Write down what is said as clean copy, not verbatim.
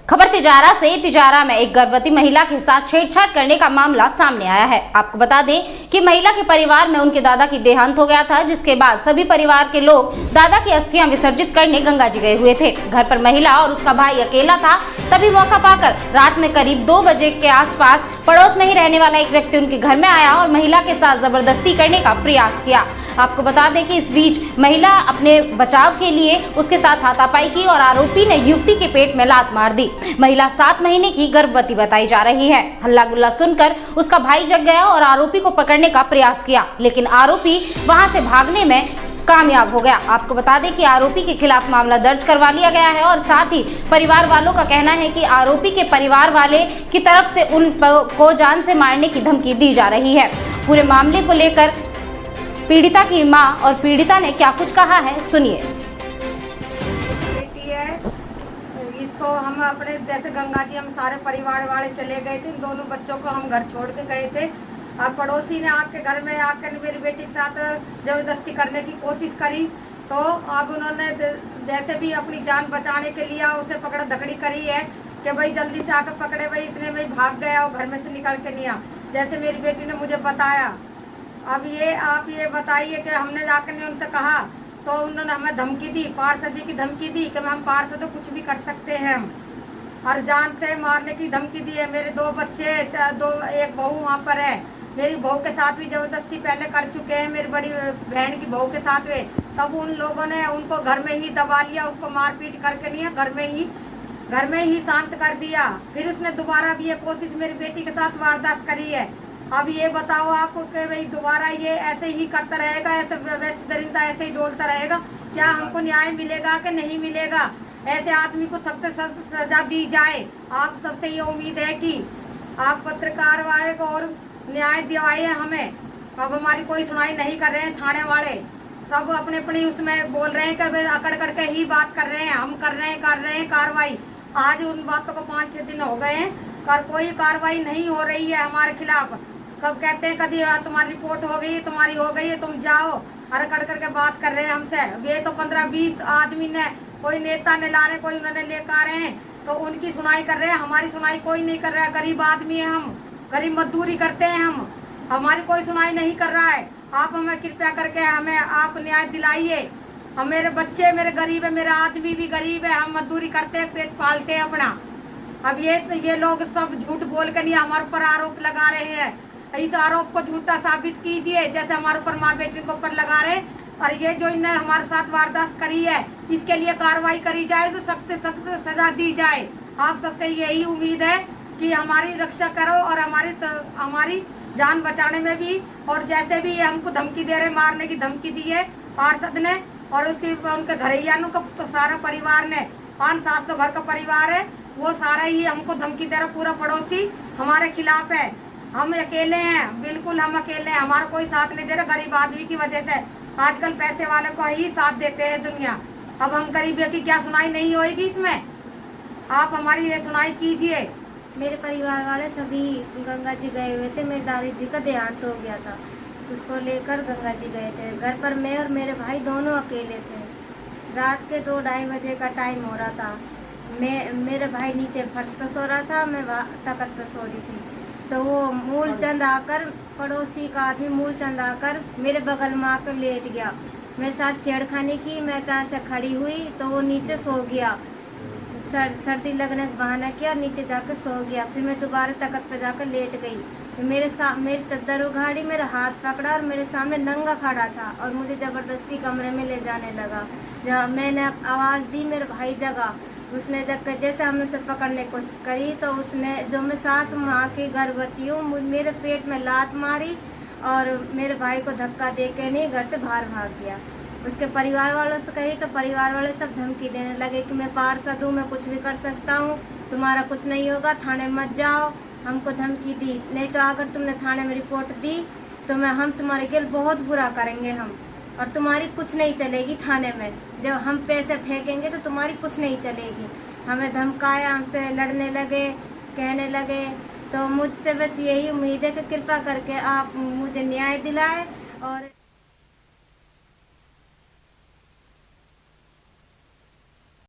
खबर तिजारा से। तिजारा में एक गर्भवती महिला के साथ छेड़छाड़ करने का मामला सामने आया है। आपको बता दें कि महिला के परिवार में उनके दादा की देहांत हो गया था, जिसके बाद सभी परिवार के लोग दादा की अस्थियां विसर्जित करने गंगा जी गए हुए थे। घर पर महिला और उसका भाई अकेला था। तभी मौका पाकर रात में करीब 2 बजे के आसपास पड़ोस में ही रहने वाला एक व्यक्ति उनके घर में आया और महिला के साथ जबरदस्ती करने का प्रयास किया। आपको बता दें कि इस बीच महिला अपने बचाव के लिए उसके साथ हाथापाई की और आरोपी ने युवती के पेट में लात मार दी। महिला 7 महीने की गर्भवती बताई जा रही है। हल्ला गुल्ला सुनकर उसका भाई जग गया और आरोपी को पकड़ने का प्रयास किया, लेकिन आरोपी वहां से भागने में कामयाब हो गया। आपको बता दें कि आरोपी के खिलाफ मामला दर्ज करवा लिया गया है और साथ ही परिवार वालों का कहना है कि आरोपी के परिवार वाले की तरफ से उन को जान से मारने की धमकी दी जा रही है। पूरे मामले को लेकर पीड़िता की मां और पीड़िता ने क्या कुछ कहा है, सुनिए। बेटी है, इसको हम अपने जैसे गंगा जी हम सारे परिवार वाले चले गए थे। इन दोनों बच्चों को हम घर छोड़ के गए थे। अब पड़ोसी ने आपके घर में आकर मेरी बेटी के साथ जबरदस्ती करने की कोशिश करी, तो अब उन्होंने जैसे भी अपनी जान बचाने के लिए उसे पकड़ा धकड़ी करी है कि भाई जल्दी से आकर पकड़े। भाई इतने में भाग गया और घर में से निकल के नहीं आ, जैसे मेरी बेटी ने मुझे बताया। अब ये आप ये बताइए कि हमने जाकर ने उनसे कहा तो उन्होंने हमें धमकी दी, पार्षदी की धमकी दी कि हम पार्षद कुछ भी कर सकते हैं हम, और जान से मारने की धमकी दी है। मेरे 2 बच्चे, एक बहू वहाँ पर है। मेरी बहू के साथ भी जबरदस्ती पहले कर चुके हैं, मेरी बड़ी बहन की बहू के साथ में। तब उन लोगों ने उनको घर में ही दबा लिया, उसको मारपीट करके लिया, घर में ही शांत कर दिया। फिर उसने दोबारा भी ये कोशिश मेरी बेटी के साथ वारदात करी है। अब ये बताओ आप कि भाई दोबारा ये ऐसे ही करता रहेगा, ऐसे वैसे दरिंदा ऐसे ही डोलता रहेगा, क्या हमको न्याय मिलेगा कि नहीं मिलेगा? ऐसे आदमी को सख्त सख्त सजा दी जाए। आप सबसे ये उम्मीद है कि आप पत्रकार वाले को और न्याय दिवाइए हमें। अब हमारी कोई सुनाई नहीं कर रहे हैं थाने वाले, सब अपने अपनी उसमें बोल रहे हैं कि अकड़ करके ही बात कर रहे हैं। हम कर रहे हैं कार्रवाई। आज उन बातों को 5-6 दिन हो गए हैं, पर कोई कार्रवाई नहीं हो रही है हमारे खिलाफ। कब कहते हैं कभी तुम्हारी रिपोर्ट हो गई, तुम्हारी हो गई है, तुम जाओ, अरे कर करके बात कर रहे हैं हमसे। ये तो 15-20 आदमी ने, कोई नेता ने ला रहे, कोई उन्होंने लेकर आ रहे हैं, तो उनकी सुनाई कर रहे हैं। हमारी सुनाई कोई नहीं कर रहा है। गरीब आदमी है हम, गरीब मजदूरी करते हैं हम, हमारी कोई सुनाई नहीं कर रहा है। आप हमें कृपया करके हमें आप न्याय दिलाइए। हम, मेरे बच्चे मेरे गरीब है, मेरा आदमी भी गरीब है, हम मजदूरी करते हैं, पेट पालते हैं अपना। अब ये लोग सब झूठ बोल कर नहीं हमारे ऊपर आरोप लगा रहे हैं। इस आरोप को झूठा साबित कीजिए, जैसे हमारे ऊपर माँ बेटी के ऊपर लगा रहे। और ये जो इन्हें हमारे साथ वारदात करी है, इसके लिए कार्रवाई करी जाए, तो सख्त सख्त सजा दी जाए। आप सबसे यही उम्मीद है कि हमारी रक्षा करो और हमारी जान बचाने में भी। और जैसे भी ये हमको धमकी दे रहे, मारने की धमकी दी है पार्षद ने और उनके घरैयानों का तो सारा परिवार ने, 500-700 घर का परिवार है, वो सारा ही हमको धमकी दे रहा। पूरा पड़ोसी हमारे खिलाफ है। हम अकेले हैं, बिल्कुल हम अकेले हैं, हमारा कोई साथ नहीं दे रहा। गरीब आदमी की वजह से आजकल पैसे वाले को ही साथ देते हैं दुनिया। अब हम गरीब की क्या सुनाई नहीं होगी इसमें? आप हमारी ये सुनाई कीजिए। मेरे परिवार वाले सभी गंगा जी गए हुए थे। मेरी दादी जी का देहांत हो गया था, उसको लेकर गंगा जी गए थे। घर पर मैं और मेरे भाई दोनों अकेले थे। रात के 2-2:30 बजे का टाइम हो रहा था। मेरे भाई नीचे फर्श पर सो रहा था, मैं तख्त पर सो रही थी। तो वो मूलचंद आकर, पड़ोसी का आदमी मूलचंद आकर मेरे बगल में आकर लेट गया, मेरे साथ छेड़खानी की। मैं अचानक खड़ी हुई तो वो नीचे सो गया, सर्दी लगने का बहाना किया और नीचे जाकर सो गया। फिर मैं दोबारा तख्त पर जाकर लेट गई। तो मेरी चादर उघाड़ी, मेरा हाथ पकड़ा और मेरे सामने नंगा खड़ा था और मुझे ज़बरदस्ती कमरे में ले जाने लगा। जब मैंने आवाज़ दी, मेरा भाई जगा। उसने जब जैसे हमने उसे पकड़ने की कोशिश करी तो उसने, जो मैं 7 माह की गर्भवती हूँ, मेरे पेट में लात मारी और मेरे भाई को धक्का दे के नहीं घर से बाहर भाग गया। उसके परिवार वालों से कही तो परिवार वाले सब धमकी देने लगे कि मैं पार्षद हूँ, मैं कुछ भी कर सकता हूँ, तुम्हारा कुछ नहीं होगा, थाने मत जाओ। हमको धमकी दी, नहीं तो अगर तुमने थाने में रिपोर्ट दी तो हम तुम्हारे के बहुत बुरा करेंगे हम, और तुम्हारी कुछ नहीं चलेगी थाने में। जब हम पैसे फेंकेंगे तो तुम्हारी कुछ नहीं चलेगी। हमें धमकाया, हमसे लड़ने लगे, कहने लगे। तो मुझसे बस यही उम्मीद है कि कृपा करके आप मुझे न्याय दिलाए और